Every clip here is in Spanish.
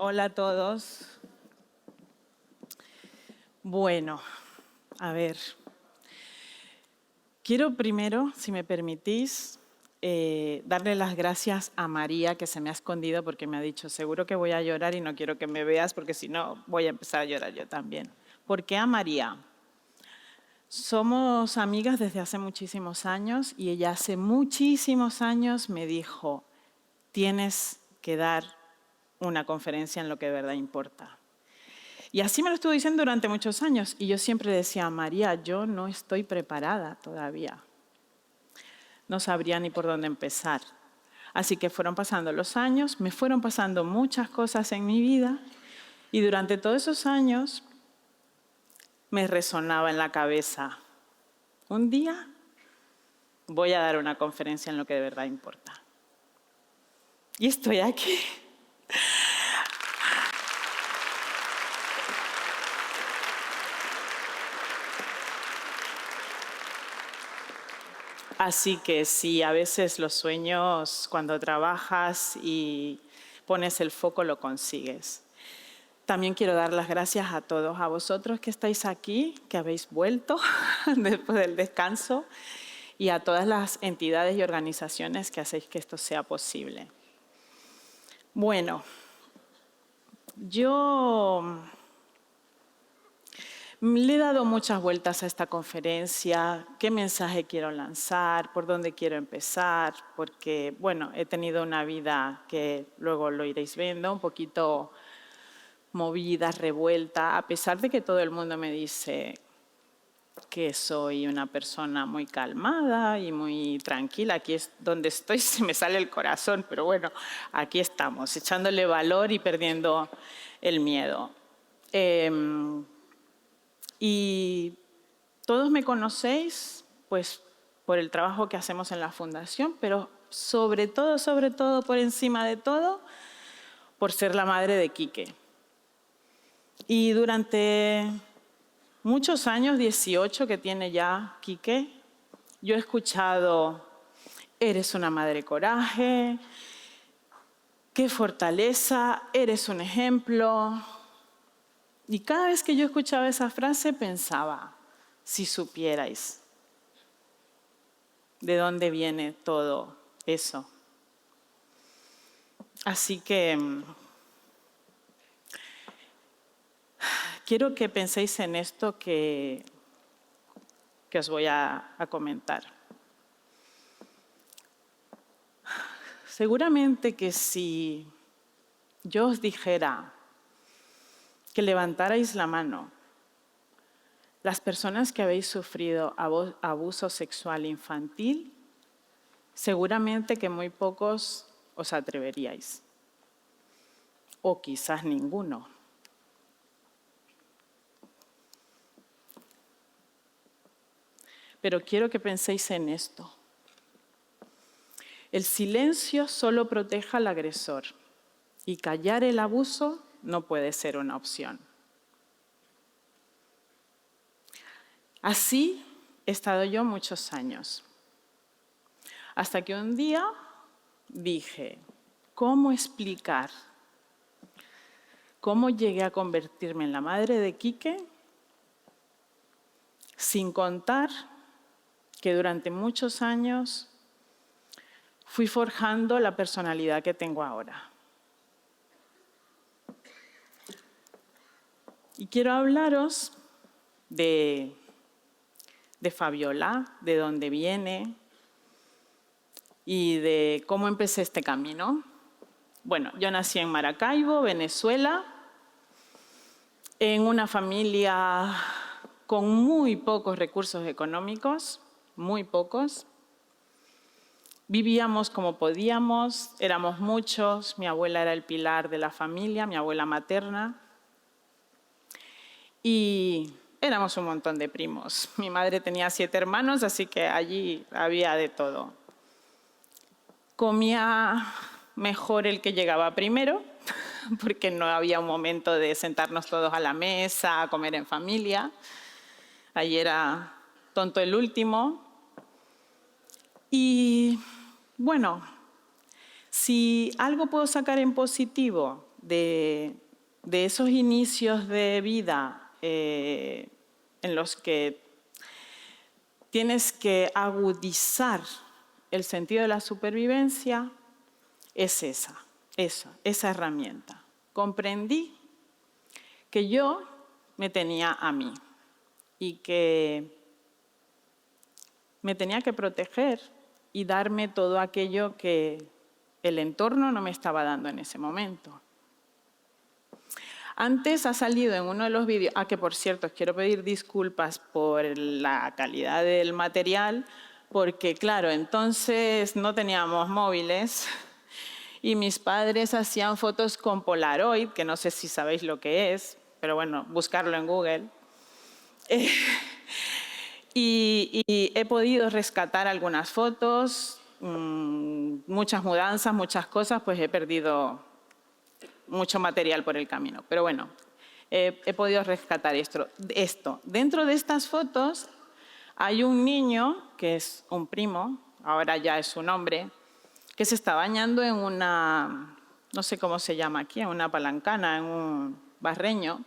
Hola a todos. Bueno, a ver. Quiero primero, si me permitís, darle las gracias a María, que se me ha escondido porque me ha dicho, seguro que voy a llorar y no quiero que me veas porque si no voy a empezar a llorar yo también. ¿Por qué a María? Somos amigas desde hace muchísimos años y ella hace muchísimos años me dijo, tienes que dar una conferencia en lo que de verdad importa. Y así me lo estuvo diciendo durante muchos años. Y yo siempre decía, María, yo no estoy preparada todavía. No sabría ni por dónde empezar. Así que fueron pasando los años, me fueron pasando muchas cosas en mi vida. Y durante todos esos años me resonaba en la cabeza, un día voy a dar una conferencia en lo que de verdad importa. Y estoy aquí. Así que sí, a veces los sueños, cuando trabajas y pones el foco, lo consigues. También quiero dar las gracias a todos, a vosotros que estáis aquí, que habéis vuelto después del descanso, y a todas las entidades y organizaciones que hacéis que esto sea posible. Bueno, yo le he dado muchas vueltas a esta conferencia, qué mensaje quiero lanzar, por dónde quiero empezar, porque, bueno, he tenido una vida que luego lo iréis viendo, un poquito movida, revuelta, a pesar de que todo el mundo me dice que soy una persona muy calmada y muy tranquila. Aquí es donde estoy, se me sale el corazón, pero bueno, aquí estamos, echándole valor y perdiendo el miedo. Y todos me conocéis, pues, por el trabajo que hacemos en la Fundación, pero sobre todo, por encima de todo, por ser la madre de Quique. Y durante muchos años, 18 que tiene ya Quique, yo he escuchado, eres una madre coraje, qué fortaleza, eres un ejemplo. Y cada vez que yo escuchaba esa frase pensaba, si supierais de dónde viene todo eso. Así que quiero que penséis en esto que os voy a comentar. Seguramente que si yo os dijera que levantarais la mano, las personas que habéis sufrido abuso sexual infantil, seguramente que muy pocos os atreveríais, o quizás ninguno. Pero quiero que penséis en esto. El silencio solo protege al agresor y callar el abuso no puede ser una opción. Así he estado yo muchos años. Hasta que un día dije, ¿cómo explicar cómo llegué a convertirme en la madre de Quique sin contar que durante muchos años fui forjando la personalidad que tengo ahora? Y quiero hablaros de Fabiola, de dónde viene y de cómo empecé este camino. Bueno, yo nací en Maracaibo, Venezuela, en una familia con muy pocos recursos económicos, muy pocos. Vivíamos como podíamos, éramos muchos, mi abuela era el pilar de la familia, mi abuela materna, y éramos un montón de primos. Mi madre tenía 7 hermanos, así que allí había de todo. Comía mejor el que llegaba primero, porque no había un momento de sentarnos todos a la mesa, a comer en familia. Allí era tonto el último. Y bueno, si algo puedo sacar en positivo de esos inicios de vida en los que tienes que agudizar el sentido de la supervivencia, es esa herramienta. Comprendí que yo me tenía a mí y que me tenía que proteger y darme todo aquello que el entorno no me estaba dando en ese momento. Antes ha salido en uno de los vídeos, que por cierto, quiero pedir disculpas por la calidad del material, porque claro, entonces no teníamos móviles y mis padres hacían fotos con Polaroid, que no sé si sabéis lo que es, pero bueno, buscarlo en Google. Y he podido rescatar algunas fotos, muchas mudanzas, muchas cosas, pues he perdido mucho material por el camino. Pero bueno, he podido rescatar esto. Dentro de estas fotos hay un niño, que es un primo, ahora ya es un hombre, que se está bañando en una, no sé cómo se llama aquí, en una palancana, en un barreño.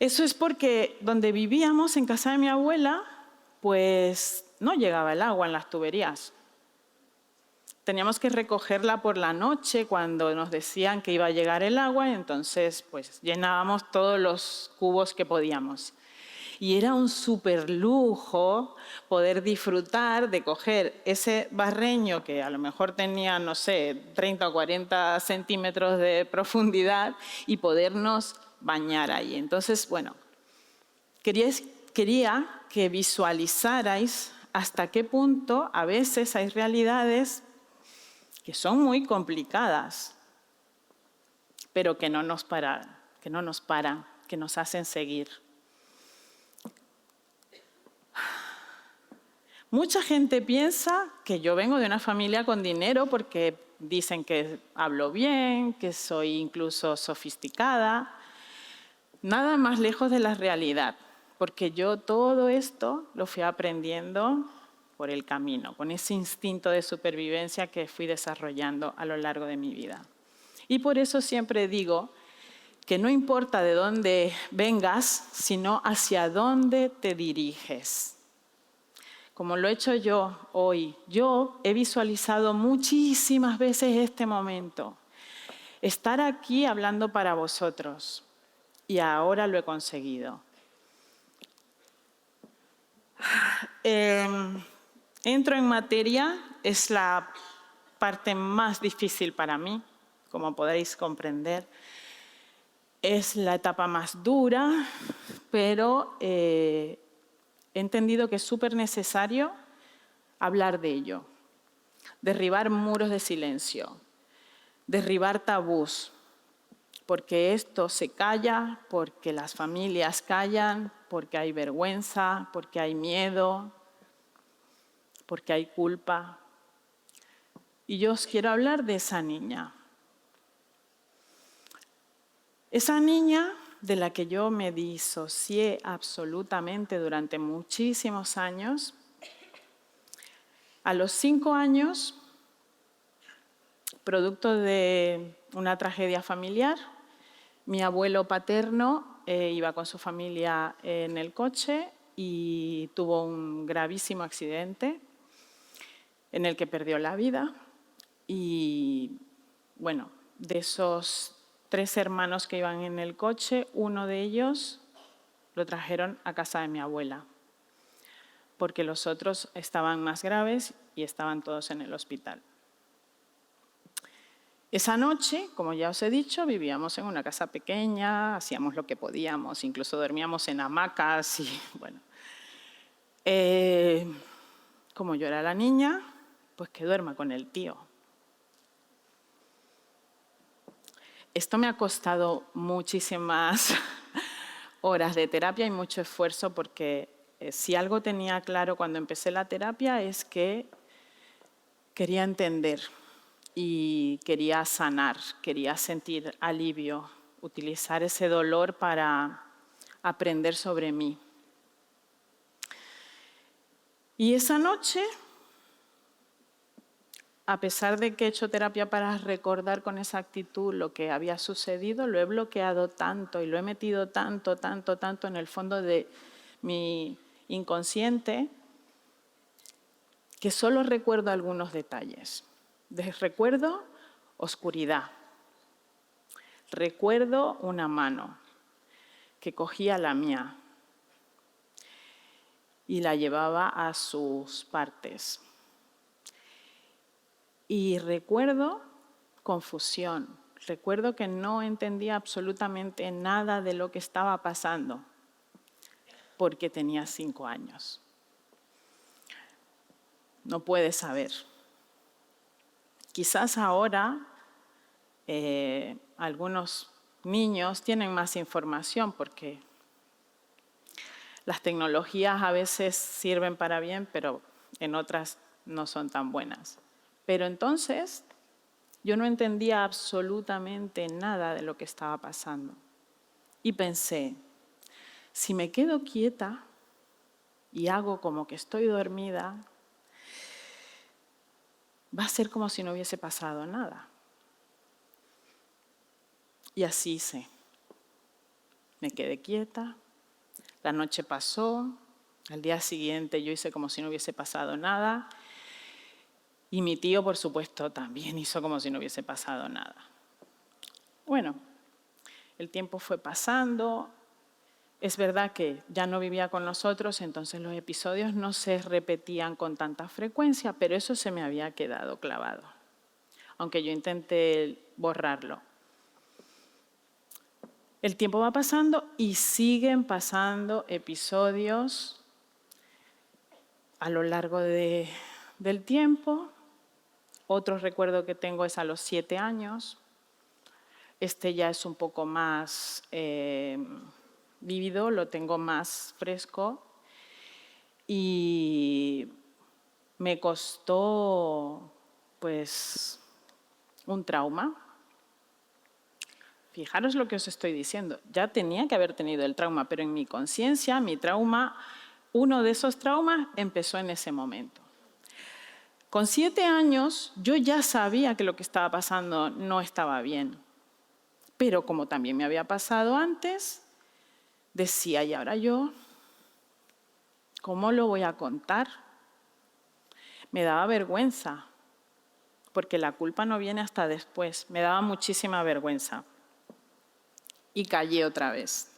Eso es porque donde vivíamos, en casa de mi abuela, pues no llegaba el agua en las tuberías. Teníamos que recogerla por la noche cuando nos decían que iba a llegar el agua, entonces pues llenábamos todos los cubos que podíamos. Y era un súper lujo poder disfrutar de coger ese barreño que a lo mejor tenía, no sé, 30 o 40 centímetros de profundidad y podernos bañar ahí. Entonces, bueno, quería que visualizarais hasta qué punto a veces hay realidades que son muy complicadas, pero que no nos paran, que nos hacen seguir. Mucha gente piensa que yo vengo de una familia con dinero porque dicen que hablo bien, que soy incluso sofisticada. Nada más lejos de la realidad, porque yo todo esto lo fui aprendiendo por el camino, con ese instinto de supervivencia que fui desarrollando a lo largo de mi vida. Y por eso siempre digo que no importa de dónde vengas, sino hacia dónde te diriges. Como lo he hecho yo hoy, yo he visualizado muchísimas veces este momento. Estar aquí hablando para vosotros. Y ahora lo he conseguido. Entro en materia, es la parte más difícil para mí, como podéis comprender. Es la etapa más dura, pero he entendido que es súper necesario hablar de ello, derribar muros de silencio, derribar tabús, porque esto se calla, porque las familias callan, porque hay vergüenza, porque hay miedo, porque hay culpa. Y yo os quiero hablar de esa niña. Esa niña de la que yo me disocié absolutamente durante muchísimos años. A los 5 años, producto de una tragedia familiar, mi abuelo paterno iba con su familia en el coche y tuvo un gravísimo accidente en el que perdió la vida. Y bueno, de esos 3 hermanos que iban en el coche, uno de ellos lo trajeron a casa de mi abuela, porque los otros estaban más graves y estaban todos en el hospital. Esa noche, como ya os he dicho, vivíamos en una casa pequeña, hacíamos lo que podíamos, incluso dormíamos en hamacas y bueno. Como yo era la niña, pues que duerma con el tío. Esto me ha costado muchísimas horas de terapia y mucho esfuerzo porque si algo tenía claro cuando empecé la terapia es que quería entender. Y quería sanar, quería sentir alivio, utilizar ese dolor para aprender sobre mí. Y esa noche a pesar de que he hecho terapia para recordar con exactitud lo que había sucedido, lo he bloqueado tanto y lo he metido tanto en el fondo de mi inconsciente que solo recuerdo algunos detalles. Recuerdo oscuridad. Recuerdo una mano que cogía la mía y la llevaba a sus partes. Y recuerdo confusión. Recuerdo que no entendía absolutamente nada de lo que estaba pasando porque tenía 5 años. No puedes saber. Quizás ahora algunos niños tienen más información porque las tecnologías a veces sirven para bien, pero en otras no son tan buenas. Pero entonces yo no entendía absolutamente nada de lo que estaba pasando. Y pensé, si me quedo quieta y hago como que estoy dormida, va a ser como si no hubiese pasado nada. Y así hice. Me quedé quieta, la noche pasó, al día siguiente yo hice como si no hubiese pasado nada y mi tío, por supuesto, también hizo como si no hubiese pasado nada. Bueno, el tiempo fue pasando. Es verdad que ya no vivía con nosotros, entonces los episodios no se repetían con tanta frecuencia, pero eso se me había quedado clavado, aunque yo intenté borrarlo. El tiempo va pasando y siguen pasando episodios a lo largo del tiempo. Otro recuerdo que tengo es a los 7 años. Este ya es un poco más vívido, lo tengo más fresco. Y me costó, pues, un trauma. Fijaros lo que os estoy diciendo. Ya tenía que haber tenido el trauma, pero en mi conciencia, mi trauma, uno de esos traumas empezó en ese momento. Con 7 años, yo ya sabía que lo que estaba pasando no estaba bien. Pero como también me había pasado antes, decía, ¿y ahora yo? ¿Cómo lo voy a contar? Me daba vergüenza, porque la culpa no viene hasta después. Me daba muchísima vergüenza. Y callé otra vez.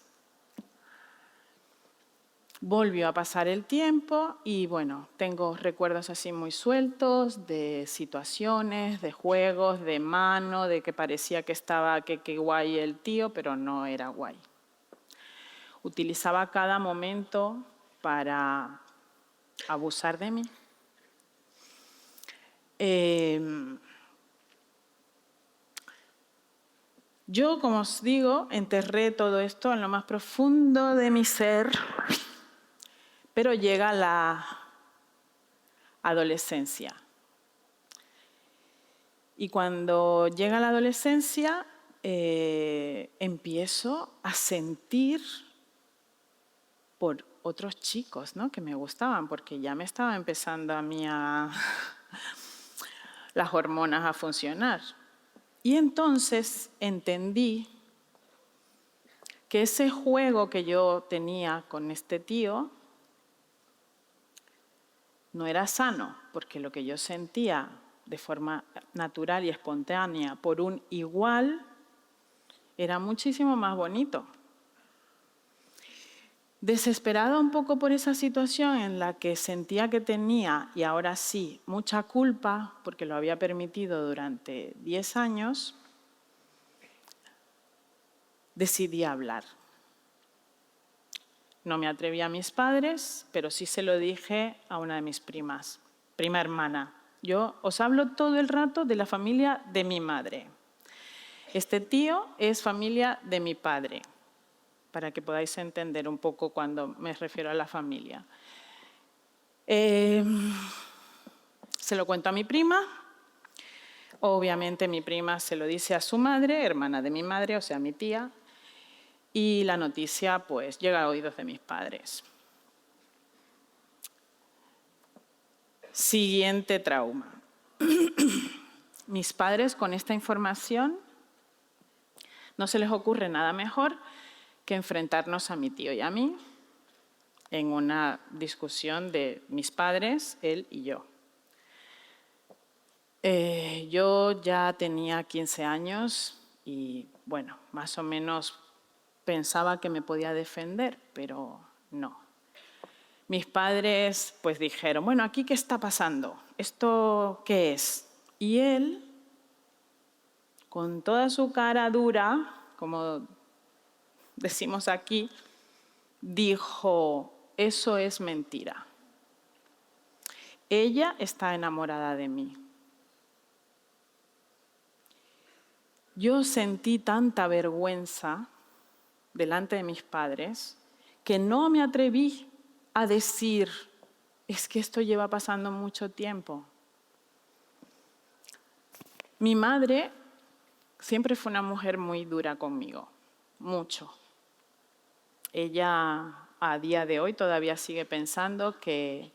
Volvió a pasar el tiempo y bueno, tengo recuerdos así muy sueltos de situaciones, de juegos, de mano, de que parecía que estaba que guay el tío, pero no era guay. Utilizaba cada momento para abusar de mí. Yo, como os digo, enterré todo esto en lo más profundo de mi ser, pero llega la adolescencia. Y cuando llega la adolescencia, empiezo a sentir por otros chicos, ¿no?, que me gustaban, porque ya me estaba empezando a mí las hormonas a funcionar. Y entonces entendí que ese juego que yo tenía con este tío no era sano, porque lo que yo sentía de forma natural y espontánea por un igual era muchísimo más bonito. Desesperada un poco por esa situación en la que sentía que tenía, y ahora sí, mucha culpa, porque lo había permitido durante 10 años, decidí hablar. No me atreví a mis padres, pero sí se lo dije a una de mis primas, prima hermana. Yo os hablo todo el rato de la familia de mi madre. Este tío es familia de mi padre, para que podáis entender un poco cuando me refiero a la familia. Se lo cuento a mi prima. Obviamente mi prima se lo dice a su madre, hermana de mi madre, o sea, mi tía. Y la noticia, pues, llega a oídos de mis padres. Siguiente trauma. mis padres con esta información no se les ocurre nada mejor que enfrentarnos a mi tío y a mí en una discusión de mis padres, él y yo. Yo ya tenía 15 años y, bueno, más o menos pensaba que me podía defender, pero no. Mis padres pues dijeron, bueno, ¿aquí qué está pasando? ¿Esto qué es? Y él, con toda su cara dura, como decimos aquí, dijo, eso es mentira. Ella está enamorada de mí. Yo sentí tanta vergüenza delante de mis padres que no me atreví a decir, es que esto lleva pasando mucho tiempo. Mi madre siempre fue una mujer muy dura conmigo, mucho. Ella a día de hoy todavía sigue pensando que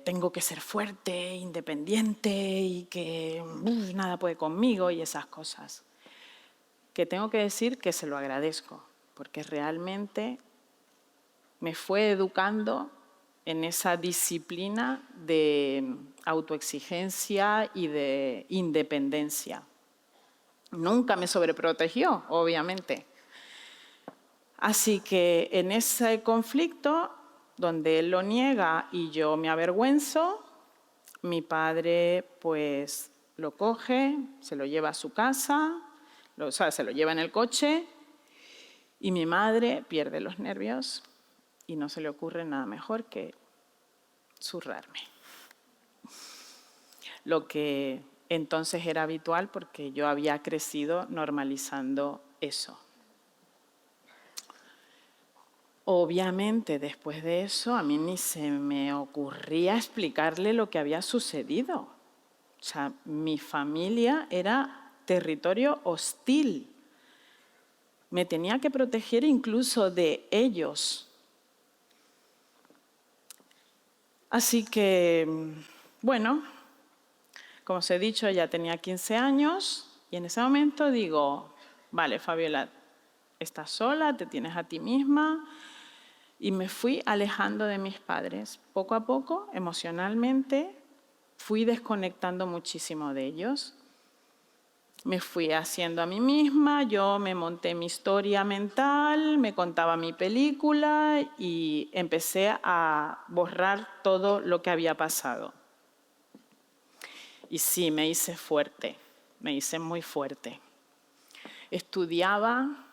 tengo que ser fuerte, independiente y que nada puede conmigo y esas cosas. Que tengo que decir que se lo agradezco, porque realmente me fue educando en esa disciplina de autoexigencia y de independencia. Nunca me sobreprotegió, obviamente. Así que en ese conflicto, donde él lo niega y yo me avergüenzo, mi padre pues lo coge, se lo lleva a su casa, se lo lleva en el coche y mi madre pierde los nervios y no se le ocurre nada mejor que zurrarme. Lo que entonces era habitual porque yo había crecido normalizando eso. Obviamente, después de eso, a mí ni se me ocurría explicarle lo que había sucedido. O sea, mi familia era territorio hostil. Me tenía que proteger incluso de ellos. Así que, bueno, como os he dicho, ya tenía 15 años y en ese momento digo, vale, Fabiola, estás sola, te tienes a ti misma. Y me fui alejando de mis padres. Poco a poco, emocionalmente, fui desconectando muchísimo de ellos. Me fui haciendo a mí misma, yo me monté mi historia mental, me contaba mi película y empecé a borrar todo lo que había pasado. Y sí, me hice fuerte, me hice muy fuerte. Estudiaba.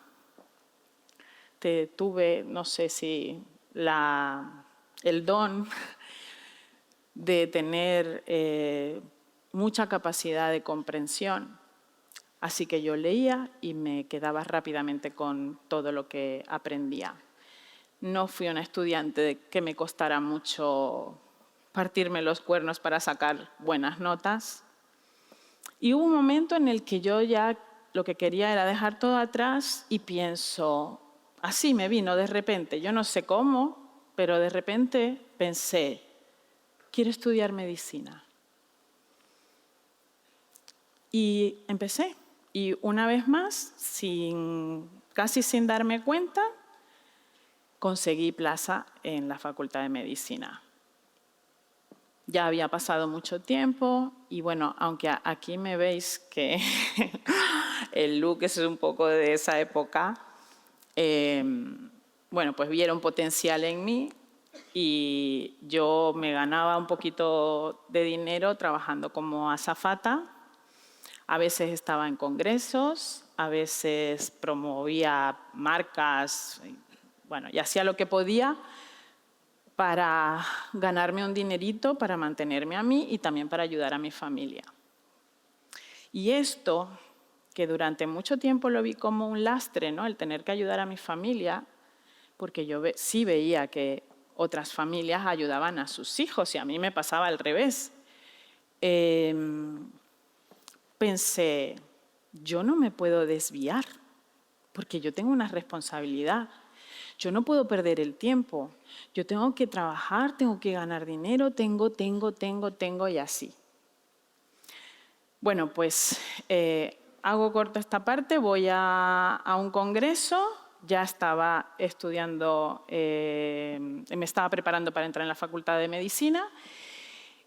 Tuve, no sé si el don de tener mucha capacidad de comprensión. Así que yo leía y me quedaba rápidamente con todo lo que aprendía. No fui una estudiante que me costara mucho partirme los cuernos para sacar buenas notas. Y hubo un momento en el que yo ya lo que quería era dejar todo atrás y pienso, así me vino de repente, yo no sé cómo, pero de repente pensé, quiero estudiar medicina. Y empecé. Y una vez más, casi sin darme cuenta, conseguí plaza en la Facultad de Medicina. Ya había pasado mucho tiempo y bueno, aunque aquí me veis que el look es un poco de esa época, bueno, pues vieron potencial en mí y yo me ganaba un poquito de dinero trabajando como azafata. A veces estaba en congresos, a veces promovía marcas, bueno, y hacía lo que podía para ganarme un dinerito, para mantenerme a mí y también para ayudar a mi familia. Y esto, que durante mucho tiempo lo vi como un lastre, ¿no? El tener que ayudar a mi familia, porque yo sí veía que otras familias ayudaban a sus hijos y a mí me pasaba al revés. Pensé, yo no me puedo desviar, porque yo tengo una responsabilidad. Yo no puedo perder el tiempo. Yo tengo que trabajar, tengo que ganar dinero, tengo y así. Bueno, pues hago corto esta parte, voy a un congreso, ya estaba estudiando, me estaba preparando para entrar en la Facultad de Medicina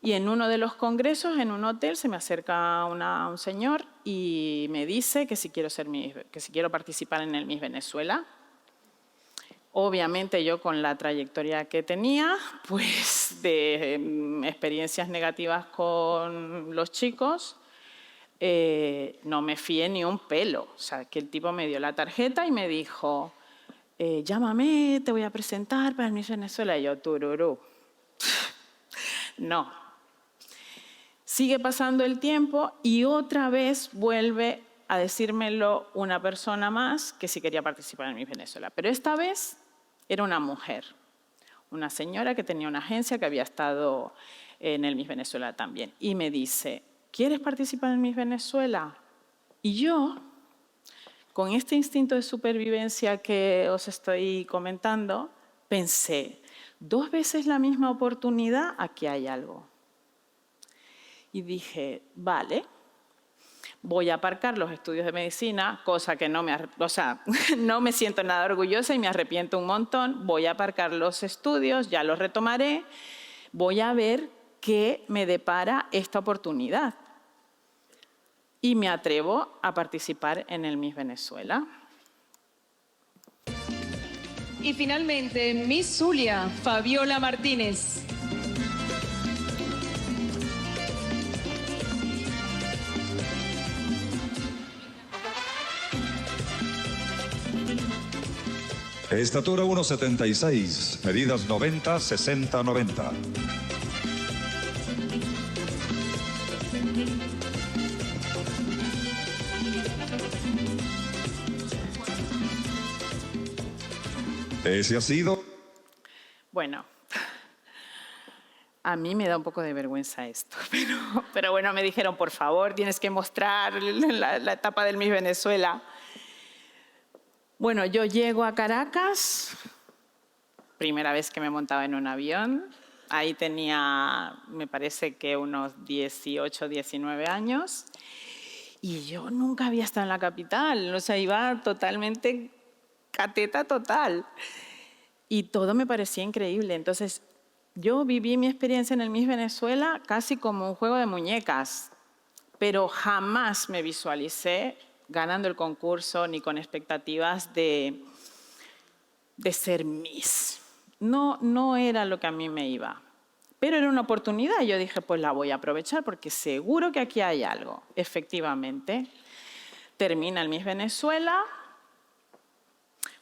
y en uno de los congresos, en un hotel, se me acerca un señor y me dice que si quiero participar en el Miss Venezuela. Obviamente yo con la trayectoria que tenía, pues de experiencias negativas con los chicos, no me fié ni un pelo. O sea, que el tipo me dio la tarjeta y me dijo, llámame, te voy a presentar para el Miss Venezuela. Y yo, tururú. No. Sigue pasando el tiempo y otra vez vuelve a decírmelo una persona más que sí quería participar en Miss Venezuela. Pero esta vez era una mujer, una señora que tenía una agencia que había estado en el Miss Venezuela también. Y me dice, ¿quieres participar en Miss Venezuela? Y yo, con este instinto de supervivencia que os estoy comentando, pensé, 2 veces la misma oportunidad, aquí hay algo. Y dije, vale, voy a aparcar los estudios de medicina, cosa que no me siento nada orgullosa y me arrepiento un montón. Voy a aparcar los estudios, ya los retomaré, voy a ver qué me depara esta oportunidad. Y me atrevo a participar en el Miss Venezuela. Y finalmente, Miss Zulia, Fabiola Martínez. Estatura 1,76, medidas 90, 60, 90. Ese ha sido... Bueno, a mí me da un poco de vergüenza esto, pero bueno, me dijeron, por favor, tienes que mostrar la etapa del Miss Venezuela. Bueno, yo llego a Caracas, primera vez que me montaba en un avión. Ahí tenía, me parece que unos 18, 19 años. Y yo nunca había estado en la capital, o sea, iba totalmente cateta total. Y todo me parecía increíble. Entonces, yo viví mi experiencia en el Miss Venezuela casi como un juego de muñecas, pero jamás me visualicé ganando el concurso ni con expectativas de ser Miss. No era lo que a mí me iba. Pero era una oportunidad y yo dije, pues la voy a aprovechar porque seguro que aquí hay algo. Efectivamente, termina el Miss Venezuela.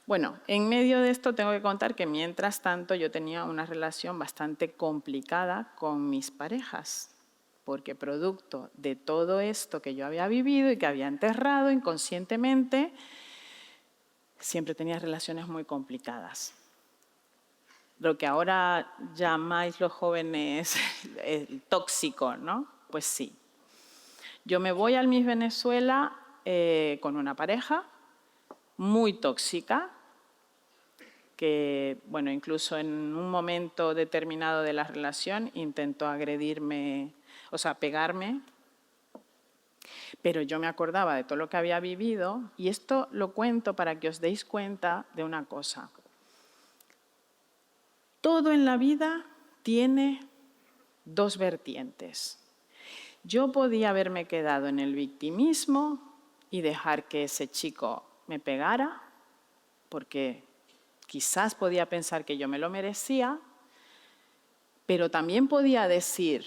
Bueno, en medio de esto tengo que contar que mientras tanto yo tenía una relación bastante complicada con mis parejas, porque producto de todo esto que yo había vivido y que había enterrado inconscientemente, siempre tenía relaciones muy complicadas. Lo que ahora llamáis los jóvenes el tóxico, ¿no? Pues sí. Yo me voy al Miss Venezuela con una pareja muy tóxica, que, bueno, incluso en un momento determinado de la relación intentó agredirme, o sea, pegarme, pero yo me acordaba de todo lo que había vivido y esto lo cuento para que os deis cuenta de una cosa. Todo en la vida tiene 2 vertientes. Yo podía haberme quedado en el victimismo y dejar que ese chico me pegara, porque quizás podía pensar que yo me lo merecía, pero también podía decir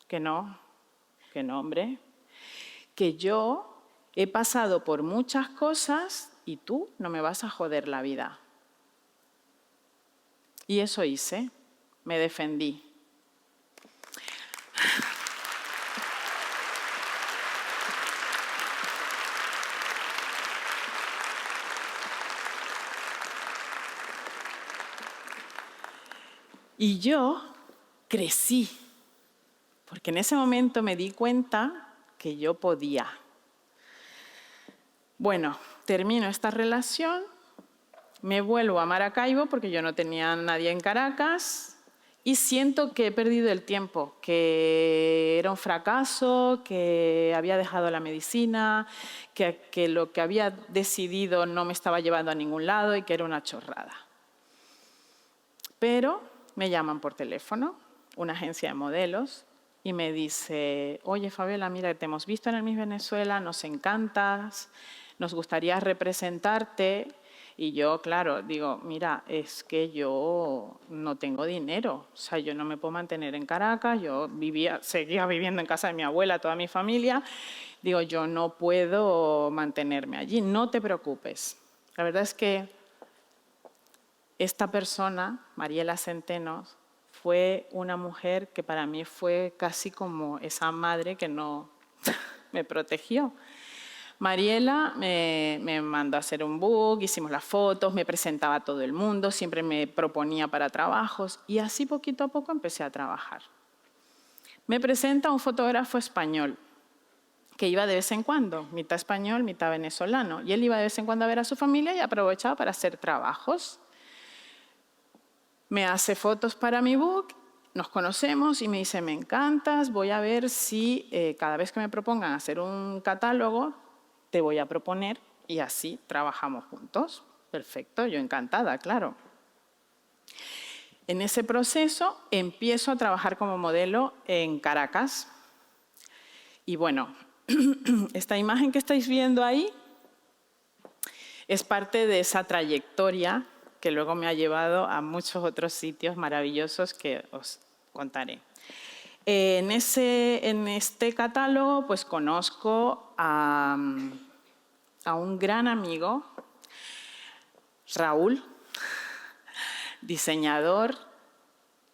que no, hombre, que yo he pasado por muchas cosas y tú no me vas a joder la vida. Y eso hice, me defendí. Y yo crecí, porque en ese momento me di cuenta que yo podía. Bueno, termino esta relación Me vuelvo a Maracaibo porque yo no tenía a nadie en Caracas y siento que he perdido el tiempo, que era un fracaso, que había dejado la medicina, que lo que había decidido no me estaba llevando a ningún lado y que era una chorrada. Pero me llaman por teléfono, una agencia de modelos, y me dice, oye, Fabiola, mira, te hemos visto en el Miss Venezuela, nos encantas, nos gustaría representarte. Y yo, claro, digo, mira, es que yo no tengo dinero, o sea, yo no me puedo mantener en Caracas, yo seguía viviendo en casa de mi abuela, toda mi familia. Digo, yo no puedo mantenerme allí, no te preocupes. La verdad es que esta persona, Mariela Centenos, fue una mujer que para mí fue casi como esa madre que no me protegió. Mariela me mandó a hacer un book, hicimos las fotos, me presentaba a todo el mundo, siempre me proponía para trabajos y así poquito a poco empecé a trabajar. Me presenta un fotógrafo español que iba de vez en cuando, mitad español, mitad venezolano, y él iba de vez en cuando a ver a su familia y aprovechaba para hacer trabajos. Me hace fotos para mi book, nos conocemos y me dice, me encantas, voy a ver si cada vez que me propongan hacer un catálogo, te voy a proponer y así trabajamos juntos. Perfecto, yo encantada, claro. En ese proceso empiezo a trabajar como modelo en Caracas. Y bueno, esta imagen que estáis viendo ahí es parte de esa trayectoria que luego me ha llevado a muchos otros sitios maravillosos que os contaré. En este catálogo pues conozco a un gran amigo, Raúl, diseñador,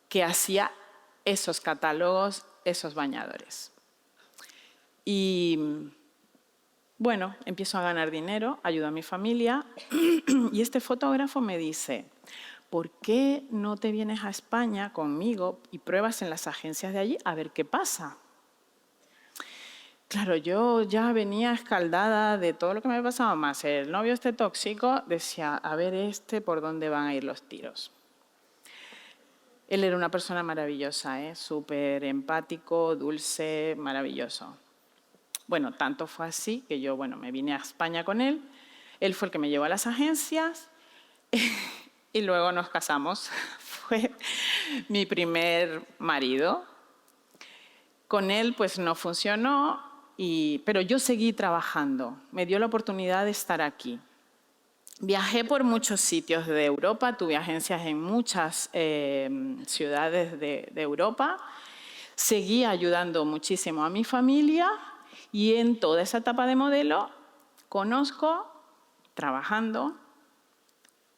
que hacía esos catálogos, esos bañadores. Y bueno, empiezo a ganar dinero, ayudo a mi familia y este fotógrafo me dice, ¿por qué no te vienes a España conmigo y pruebas en las agencias de allí a ver qué pasa? Claro, yo ya venía escaldada de todo lo que me había pasado, más el novio este tóxico, decía, a ver por dónde van a ir los tiros. Él era una persona maravillosa, súper empático, dulce, maravilloso. Bueno, tanto fue así que yo me vine a España con él. Él fue el que me llevó a las agencias y luego nos casamos. Fue mi primer marido. Con él pues no funcionó, pero yo seguí trabajando. Me dio la oportunidad de estar aquí. Viajé por muchos sitios de Europa, tuve agencias en muchas ciudades de Europa. Seguí ayudando muchísimo a mi familia y en toda esa etapa de modelo conozco, trabajando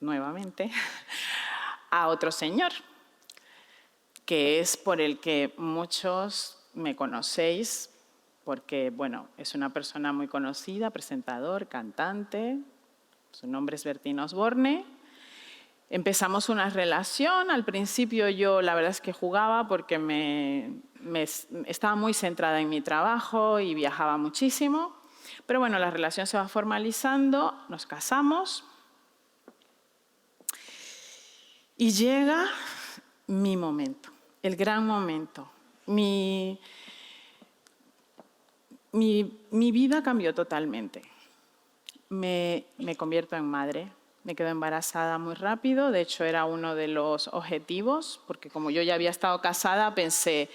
nuevamente, a otro señor, que es por el que muchos me conocéis, porque es una persona muy conocida, presentador, cantante. Su nombre es Bertín Osborne. Empezamos una relación. Al principio yo la verdad es que jugaba porque estaba muy centrada en mi trabajo y viajaba muchísimo. Pero bueno, la relación se va formalizando, nos casamos y llega mi momento, el gran momento. Mi vida cambió totalmente. Me convierto en madre. Me quedo embarazada muy rápido, de hecho era uno de los objetivos, porque como yo ya había estado casada, pensé,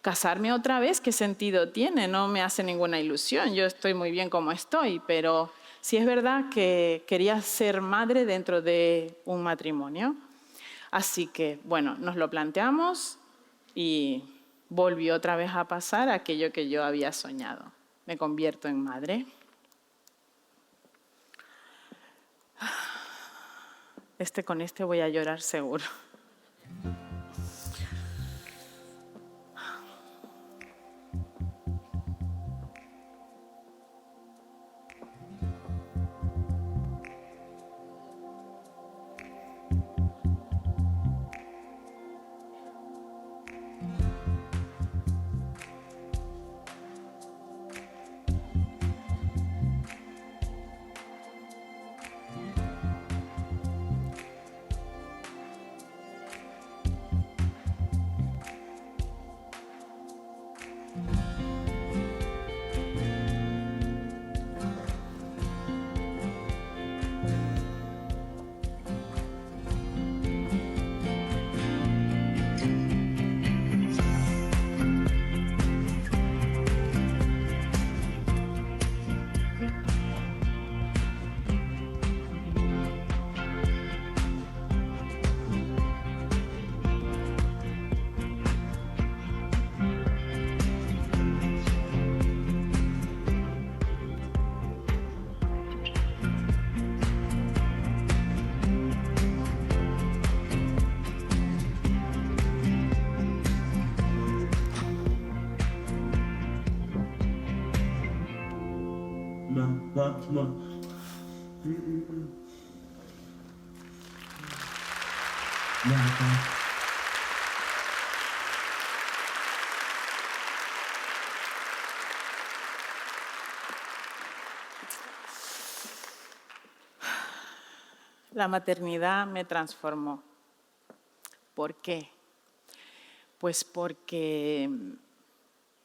¿casarme otra vez? ¿Qué sentido tiene? No me hace ninguna ilusión, yo estoy muy bien como estoy, pero sí es verdad que quería ser madre dentro de un matrimonio. Así que, nos lo planteamos y volvió otra vez a pasar aquello que yo había soñado. Me convierto en madre. Con este voy a llorar seguro. La maternidad me transformó. ¿Por qué? Pues porque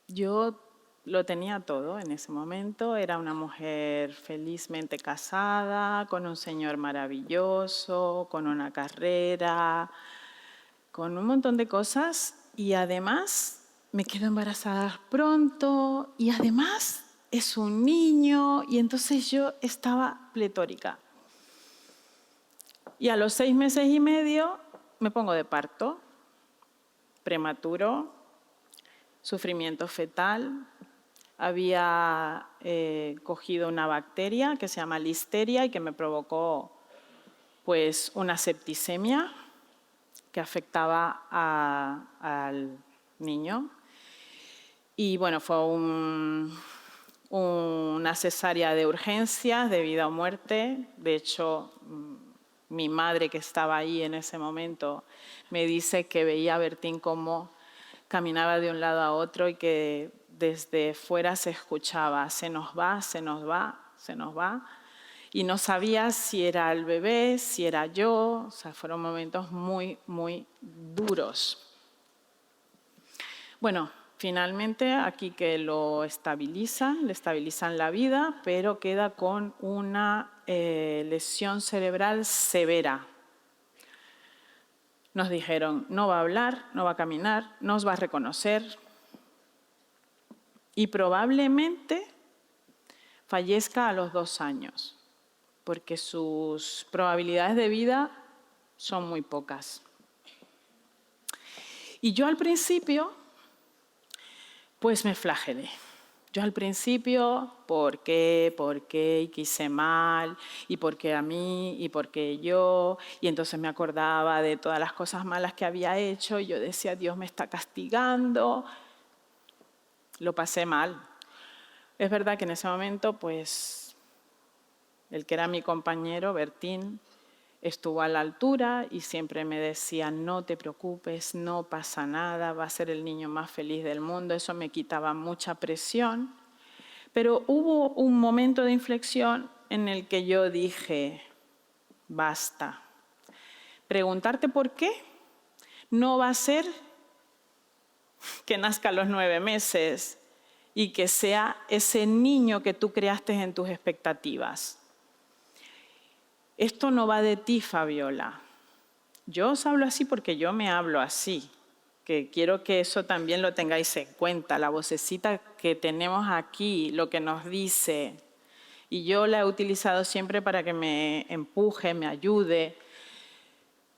yo lo tenía todo en ese momento. Era una mujer felizmente casada, con un señor maravilloso, con una carrera, con un montón de cosas. Y además me quedo embarazada pronto y además es un niño. Y entonces yo estaba pletórica. Y a los 6 meses y medio me pongo de parto, prematuro, sufrimiento fetal. Había cogido una bacteria que se llama listeria y que me provocó pues, una septicemia que afectaba al niño. Y bueno, fue una cesárea de urgencias, de vida o muerte. De hecho, mi madre, que estaba ahí en ese momento, me dice que veía a Bertín cómo caminaba de un lado a otro y que desde fuera se escuchaba, se nos va, se nos va, se nos va. Y no sabía si era el bebé, si era yo. O sea, fueron momentos muy, muy duros. Bueno, finalmente aquí que le estabilizan la vida, pero queda con una lesión cerebral severa. Nos dijeron, no va a hablar, no va a caminar, no os va a reconocer y probablemente fallezca a los 2 años, porque sus probabilidades de vida son muy pocas. Y yo al principio, pues me flagelé. Yo al principio, ¿por qué? Y quise mal, y por qué a mí, y por qué yo. Y entonces me acordaba de todas las cosas malas que había hecho, y yo decía, Dios me está castigando. Lo pasé mal. Es verdad que en ese momento, pues, el que era mi compañero, Bertín, estuvo a la altura y siempre me decía, no te preocupes, no pasa nada, va a ser el niño más feliz del mundo. Eso me quitaba mucha presión. Pero hubo un momento de inflexión en el que yo dije, basta. Preguntarte por qué no va a ser que nazca a los 9 meses y que sea ese niño que tú creaste en tus expectativas. Esto no va de ti, Fabiola. Yo os hablo así porque yo me hablo así, que quiero que eso también lo tengáis en cuenta, la vocecita que tenemos aquí, lo que nos dice. Y yo la he utilizado siempre para que me empuje, me ayude.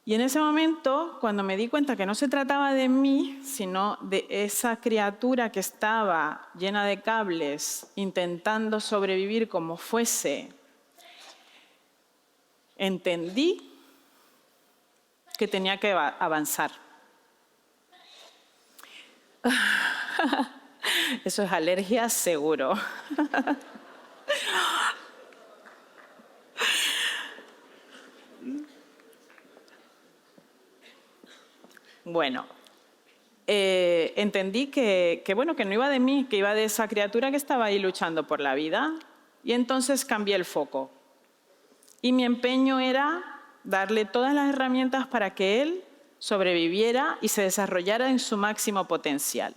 Y en ese momento, cuando me di cuenta que no se trataba de mí, sino de esa criatura que estaba llena de cables, intentando sobrevivir como fuese, entendí que tenía que avanzar. Eso es alergia seguro. Bueno, entendí que no iba de mí, que iba de esa criatura que estaba ahí luchando por la vida. Y entonces cambié el foco. Y mi empeño era darle todas las herramientas para que él sobreviviera y se desarrollara en su máximo potencial.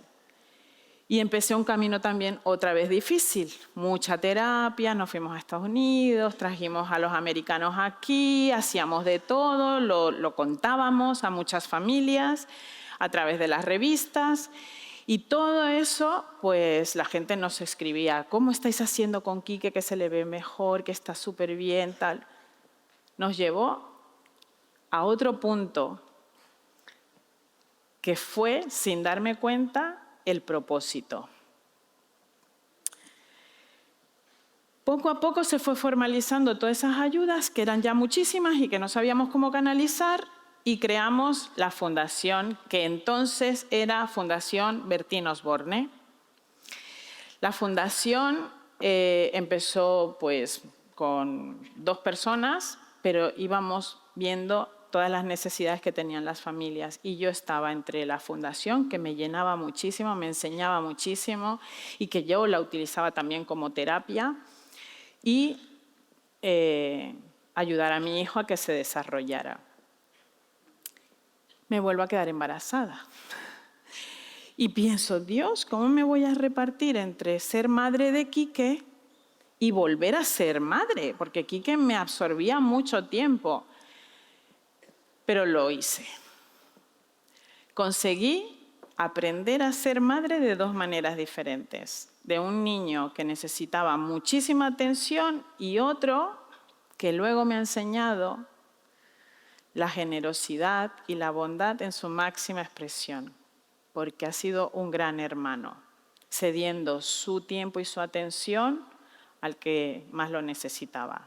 Y empecé un camino también otra vez difícil. Mucha terapia, nos fuimos a Estados Unidos, trajimos a los americanos aquí, hacíamos de todo, lo contábamos a muchas familias a través de las revistas. Y todo eso, pues la gente nos escribía, ¿cómo estáis haciendo con Quique que se le ve mejor, que está súper bien, tal? Nos llevó a otro punto que fue, sin darme cuenta, el propósito. Poco a poco se fue formalizando todas esas ayudas, que eran ya muchísimas y que no sabíamos cómo canalizar, y creamos la fundación, que entonces era Fundación Bertín Osborne. La fundación empezó pues con 2 personas, pero íbamos viendo todas las necesidades que tenían las familias. Y yo estaba entre la fundación, que me llenaba muchísimo, me enseñaba muchísimo y que yo la utilizaba también como terapia, y ayudar a mi hijo a que se desarrollara. Me vuelvo a quedar embarazada. Y pienso, Dios, ¿cómo me voy a repartir entre ser madre de Quique y volver a ser madre? Porque Quique me absorbía mucho tiempo. Pero lo hice. Conseguí aprender a ser madre de 2 maneras diferentes. De un niño que necesitaba muchísima atención y otro que luego me ha enseñado la generosidad y la bondad en su máxima expresión, porque ha sido un gran hermano, cediendo su tiempo y su atención al que más lo necesitaba.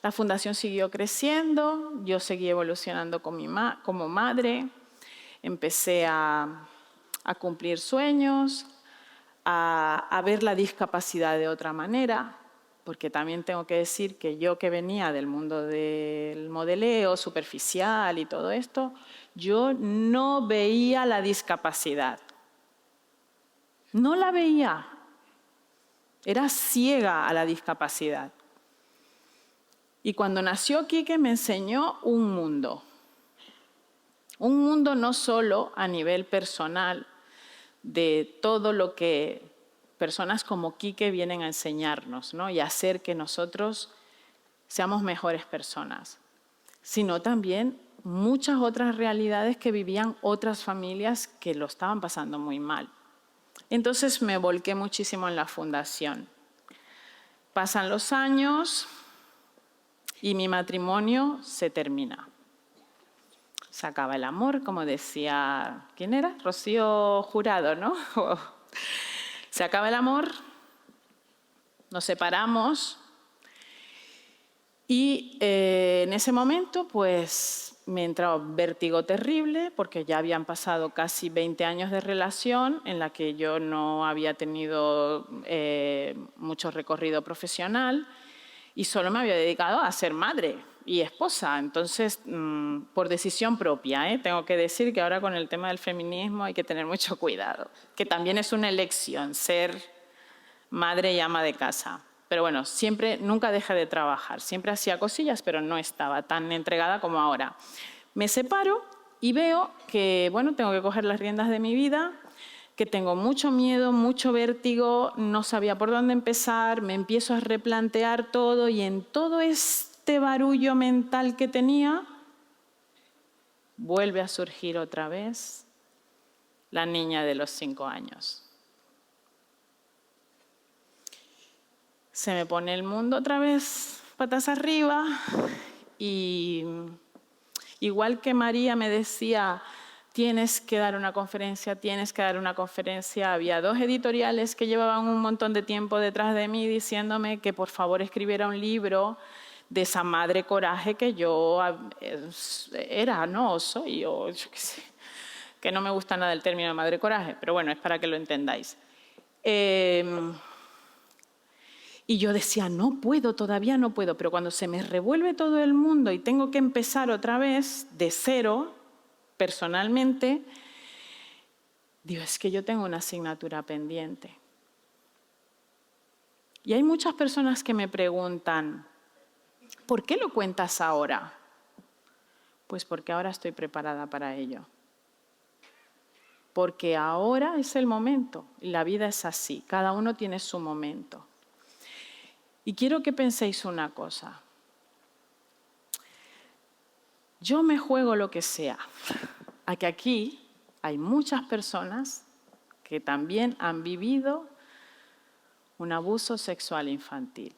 La fundación siguió creciendo, yo seguí evolucionando como madre, empecé a cumplir sueños, a ver la discapacidad de otra manera, porque también tengo que decir que yo, que venía del mundo del modeleo superficial y todo esto, yo no veía la discapacidad. No la veía. Era ciega a la discapacidad. Y cuando nació Quique me enseñó un mundo. Un mundo no solo a nivel personal, de todo lo que personas como Quique vienen a enseñarnos, ¿no? Y a hacer que nosotros seamos mejores personas, sino también muchas otras realidades que vivían otras familias que lo estaban pasando muy mal. Entonces me volqué muchísimo en la fundación. Pasan los años y mi matrimonio se termina. Se acaba el amor, como decía, ¿quién era? Rocío Jurado, ¿no? Se acaba el amor, nos separamos y en ese momento pues me entró vértigo terrible, porque ya habían pasado casi 20 años de relación en la que yo no había tenido mucho recorrido profesional y solo me había dedicado a ser madre y esposa. Entonces, por decisión propia, tengo que decir que ahora con el tema del feminismo hay que tener mucho cuidado, que también es una elección ser madre y ama de casa. Pero bueno, nunca dejé de trabajar, siempre hacía cosillas, pero no estaba tan entregada como ahora. Me separo y veo que, bueno, tengo que coger las riendas de mi vida, que tengo mucho miedo, mucho vértigo, no sabía por dónde empezar, me empiezo a replantear todo y en todo este barullo mental que tenía, vuelve a surgir otra vez la niña de los 5 años. Se me pone el mundo otra vez patas arriba y igual que María me decía, tienes que dar una conferencia, tienes que dar una conferencia. Había 2 editoriales que llevaban un montón de tiempo detrás de mí diciéndome que por favor escribiera un libro de esa madre coraje que yo era, ¿no? Soy yo qué sé, que no me gusta nada el término de madre coraje, pero bueno, es para que lo entendáis. Y yo decía, no puedo, todavía no puedo, pero cuando se me revuelve todo el mundo y tengo que empezar otra vez de cero, personalmente, digo, es que yo tengo una asignatura pendiente. Y hay muchas personas que me preguntan, ¿por qué lo cuentas ahora? Pues porque ahora estoy preparada para ello. Porque ahora es el momento, y la vida es así, cada uno tiene su momento. Y quiero que penséis una cosa. Yo me juego lo que sea, a que aquí hay muchas personas que también han vivido un abuso sexual infantil.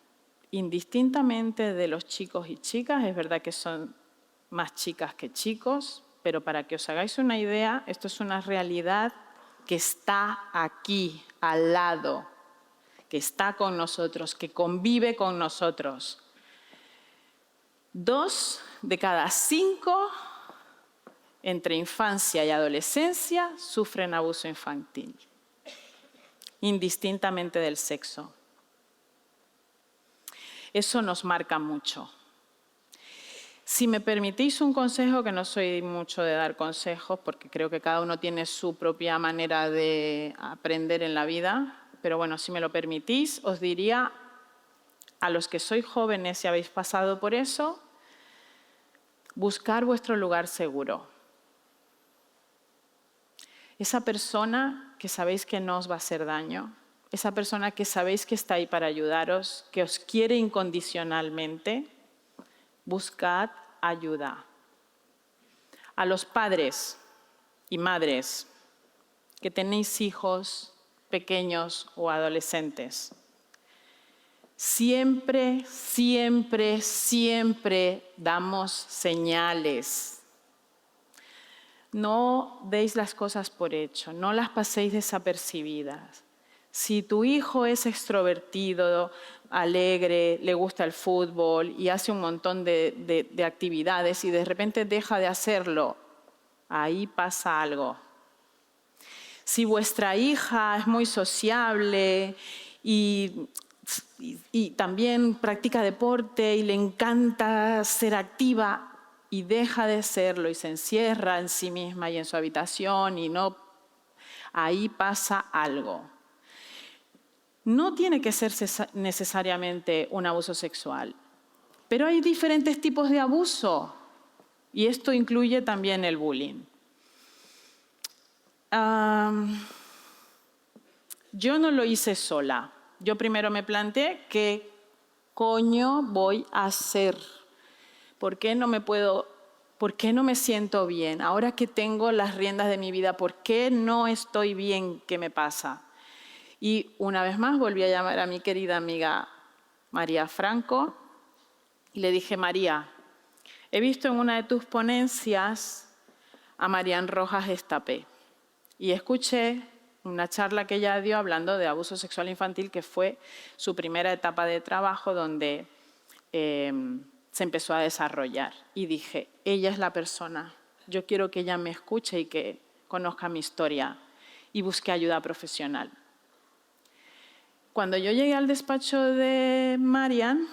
Indistintamente de los chicos y chicas, es verdad que son más chicas que chicos, pero para que os hagáis una idea, esto es una realidad que está aquí, al lado, que está con nosotros, que convive con nosotros. 2 de cada 5 entre infancia y adolescencia sufren abuso infantil. indistintamente del sexo. Eso nos marca mucho. Si me permitís un consejo, que no soy mucho de dar consejos, porque creo que cada uno tiene su propia manera de aprender en la vida, pero bueno, si me lo permitís, os diría a los que sois jóvenes y habéis pasado por eso, buscar vuestro lugar seguro. Esa persona que sabéis que no os va a hacer daño, esa persona que sabéis que está ahí para ayudaros, que os quiere incondicionalmente, buscad ayuda. A los padres y madres que tenéis hijos pequeños o adolescentes, siempre, siempre, siempre damos señales. No deis las cosas por hecho, no las paséis desapercibidas. Si tu hijo es extrovertido, alegre, le gusta el fútbol y hace un montón de actividades y de repente deja de hacerlo, ahí pasa algo. Si vuestra hija es muy sociable y también practica deporte y le encanta ser activa y deja de serlo y se encierra en sí misma y en su habitación y no, ahí pasa algo. No tiene que ser necesariamente un abuso sexual, pero hay diferentes tipos de abuso y esto incluye también el bullying. Yo no lo hice sola. Yo primero me planteé qué coño voy a hacer. ¿Por qué no me siento bien? Ahora que tengo las riendas de mi vida, ¿por qué no estoy bien? ¿Qué me pasa? Y una vez más volví a llamar a mi querida amiga María Franco y le dije, María, he visto en una de tus ponencias a Marian Rojas Estapé y escuché una charla que ella dio hablando de abuso sexual infantil, que fue su primera etapa de trabajo donde se empezó a desarrollar. Y dije, ella es la persona, yo quiero que ella me escuche y que conozca mi historia. Y busqué ayuda profesional. Cuando yo llegué al despacho de Marian,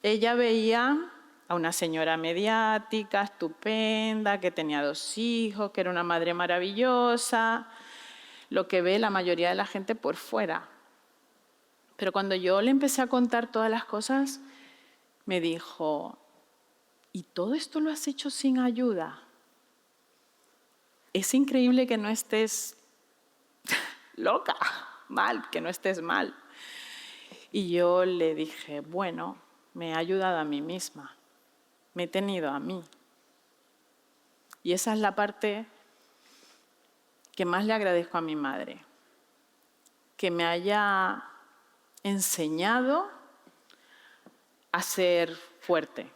ella veía a una señora mediática, estupenda, que tenía 2 hijos, que era una madre maravillosa, lo que ve la mayoría de la gente por fuera. Pero cuando yo le empecé a contar todas las cosas, me dijo, ¿y todo esto lo has hecho sin ayuda? Es increíble que no estés loca, mal, que no estés mal. Y yo le dije, bueno, me he ayudado a mí misma, me he tenido a mí. Y esa es la parte que más le agradezco a mi madre, que me haya enseñado a ser fuerte,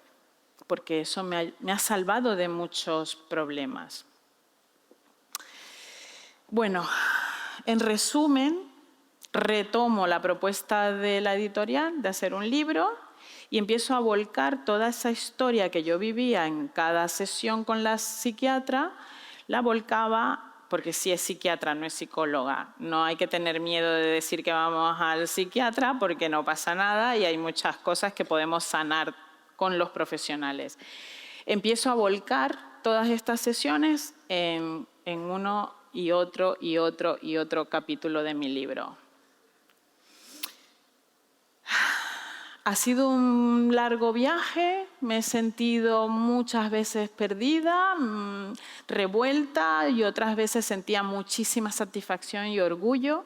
porque eso me ha salvado de muchos problemas. Bueno, en resumen, retomo la propuesta de la editorial de hacer un libro y empiezo a volcar toda esa historia que yo vivía en cada sesión con la psiquiatra, la volcaba, porque sí es psiquiatra, no es psicóloga. No hay que tener miedo de decir que vamos al psiquiatra porque no pasa nada y hay muchas cosas que podemos sanar con los profesionales. Empiezo a volcar todas estas sesiones en uno y otro y otro y otro capítulo de mi libro. Ha sido un largo viaje, me he sentido muchas veces perdida, revuelta y otras veces sentía muchísima satisfacción y orgullo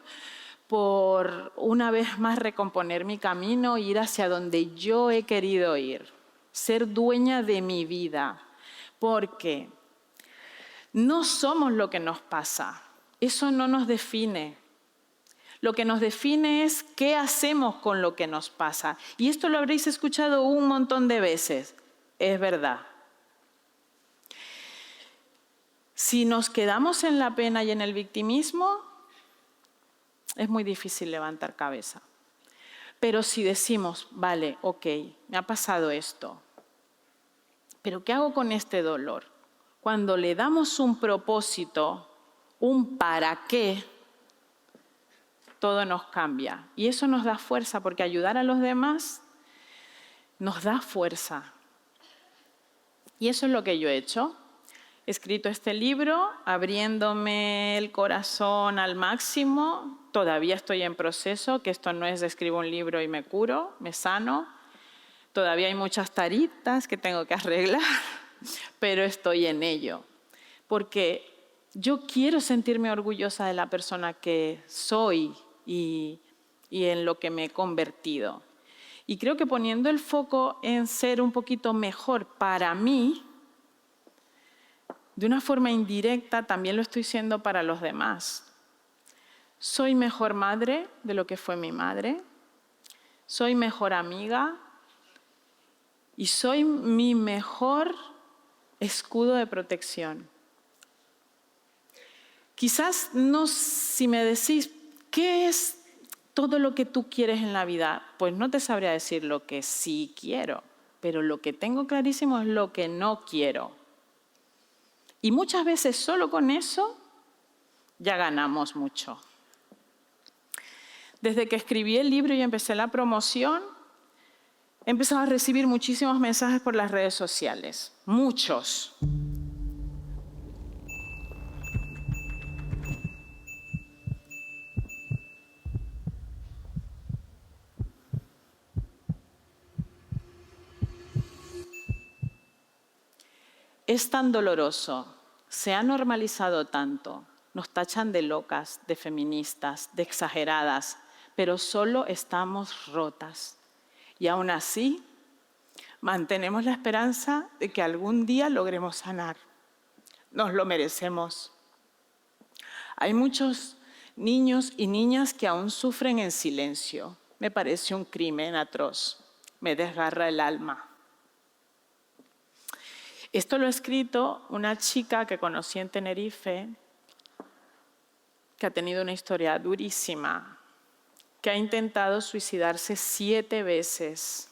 por una vez más recomponer mi camino, ir hacia donde yo he querido ir, ser dueña de mi vida, porque no somos lo que nos pasa, eso no nos define. Lo que nos define es qué hacemos con lo que nos pasa. Y esto lo habréis escuchado un montón de veces. Es verdad. Si nos quedamos en la pena y en el victimismo, es muy difícil levantar cabeza. Pero si decimos, vale, ok, me ha pasado esto, pero ¿qué hago con este dolor? Cuando le damos un propósito, un para qué, todo nos cambia. Y eso nos da fuerza, porque ayudar a los demás nos da fuerza. Y eso es lo que yo he hecho. He escrito este libro abriéndome el corazón al máximo. Todavía estoy en proceso, que esto no es de escribo un libro y me curo, me sano. Todavía hay muchas taritas que tengo que arreglar, pero estoy en ello. Porque yo quiero sentirme orgullosa de la persona que soy y en lo que me he convertido. Y creo que poniendo el foco en ser un poquito mejor para mí, de una forma indirecta también lo estoy siendo para los demás. Soy mejor madre de lo que fue mi madre, soy mejor amiga y soy mi mejor escudo de protección. Quizás no, si me decís, ¿qué es todo lo que tú quieres en la vida? Pues no te sabría decir lo que sí quiero, pero lo que tengo clarísimo es lo que no quiero. Y muchas veces solo con eso ya ganamos mucho. Desde que escribí el libro y empecé la promoción, he empezado a recibir muchísimos mensajes por las redes sociales. Muchos. Es tan doloroso, se ha normalizado tanto, nos tachan de locas, de feministas, de exageradas, pero solo estamos rotas. Y aún así, mantenemos la esperanza de que algún día logremos sanar. Nos lo merecemos. Hay muchos niños y niñas que aún sufren en silencio. Me parece un crimen atroz, me desgarra el alma. Esto lo ha escrito una chica que conocí en Tenerife, que ha tenido una historia durísima, que ha intentado suicidarse 7 veces.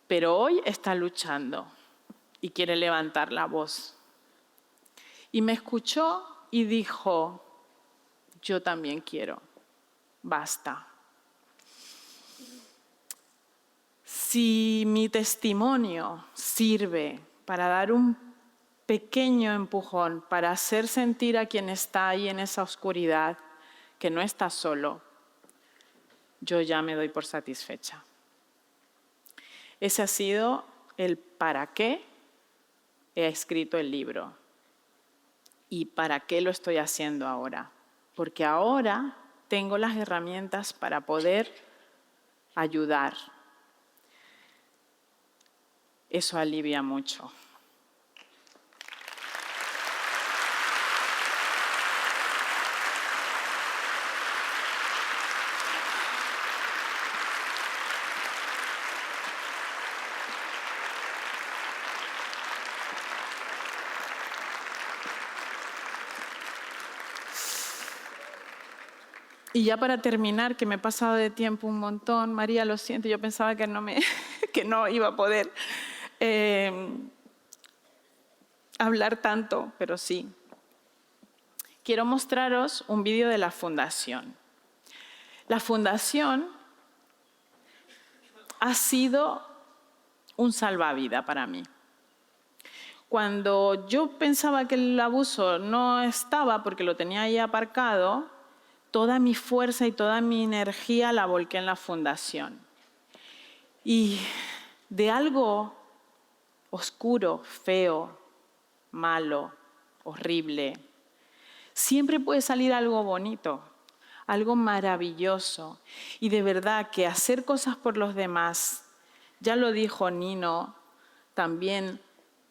Pero hoy está luchando y quiere levantar la voz. Y me escuchó y dijo, yo también quiero, basta. Si mi testimonio sirve para dar un pequeño empujón, para hacer sentir a quien está ahí en esa oscuridad que no está solo, yo ya me doy por satisfecha. Ese ha sido el para qué he escrito el libro y para qué lo estoy haciendo ahora. Porque ahora tengo las herramientas para poder ayudar. Eso alivia mucho. Y ya para terminar, que me he pasado de tiempo un montón, María, lo siento, yo pensaba que no iba a poder hablar tanto, pero sí. Quiero mostraros un vídeo de la Fundación. La Fundación ha sido un salvavidas para mí. Cuando yo pensaba que el abuso no estaba porque lo tenía ahí aparcado, toda mi fuerza y toda mi energía la volqué en la Fundación. Y de algo oscuro, feo, malo, horrible, siempre puede salir algo bonito, algo maravilloso. Y de verdad que hacer cosas por los demás, ya lo dijo Nino, también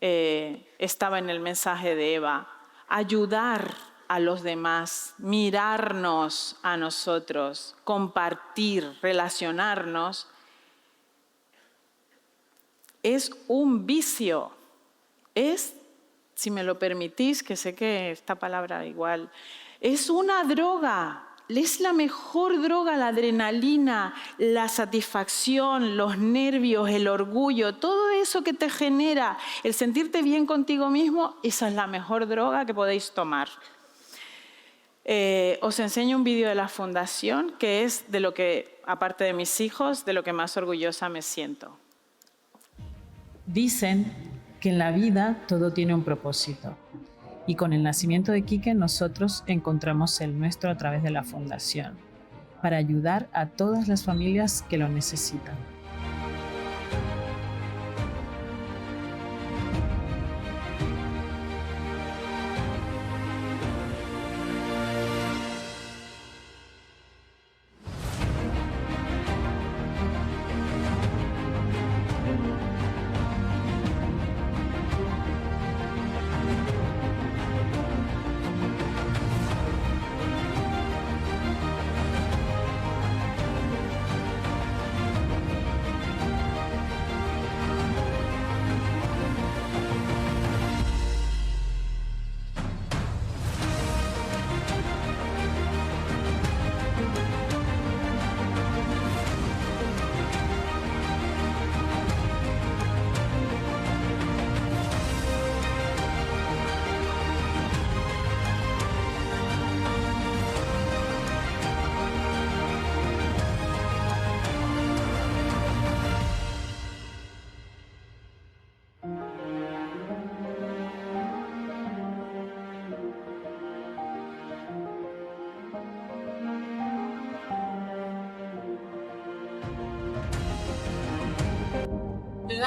estaba en el mensaje de Eva, ayudar a los demás, mirarnos a nosotros, compartir, relacionarnos, es un vicio, es, si me lo permitís, que sé que esta palabra igual, es una droga, es la mejor droga, la adrenalina, la satisfacción, los nervios, el orgullo, todo eso que te genera, el sentirte bien contigo mismo, esa es la mejor droga que podéis tomar. Os enseño un vídeo de la Fundación, que es de lo que, aparte de mis hijos, de lo que más orgullosa me siento. Dicen que en la vida todo tiene un propósito. Y con el nacimiento de Quique nosotros encontramos el nuestro a través de la Fundación, para ayudar a todas las familias que lo necesitan.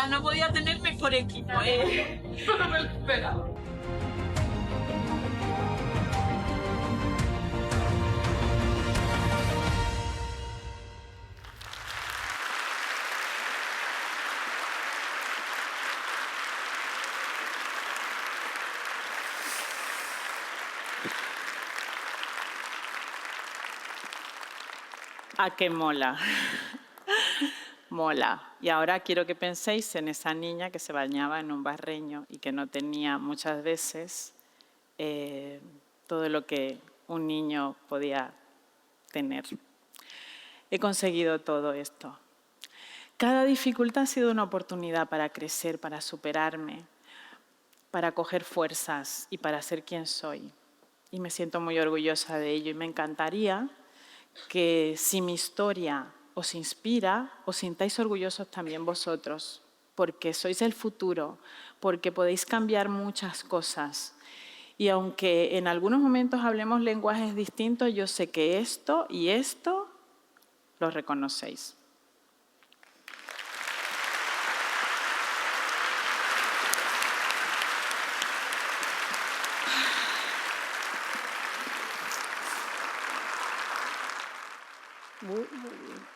No podía tener mejor equipo. No me lo esperaba. ¿A qué mola? Mola. Y ahora quiero que penséis en esa niña que se bañaba en un barreño y que no tenía muchas veces todo lo que un niño podía tener. He conseguido todo esto. Cada dificultad ha sido una oportunidad para crecer, para superarme, para coger fuerzas y para ser quien soy. Y me siento muy orgullosa de ello y me encantaría que si mi historia os inspira, os sintáis orgullosos también vosotros, porque sois el futuro, porque podéis cambiar muchas cosas. Y aunque en algunos momentos hablemos lenguajes distintos, yo sé que esto y esto lo reconocéis. Muy bien.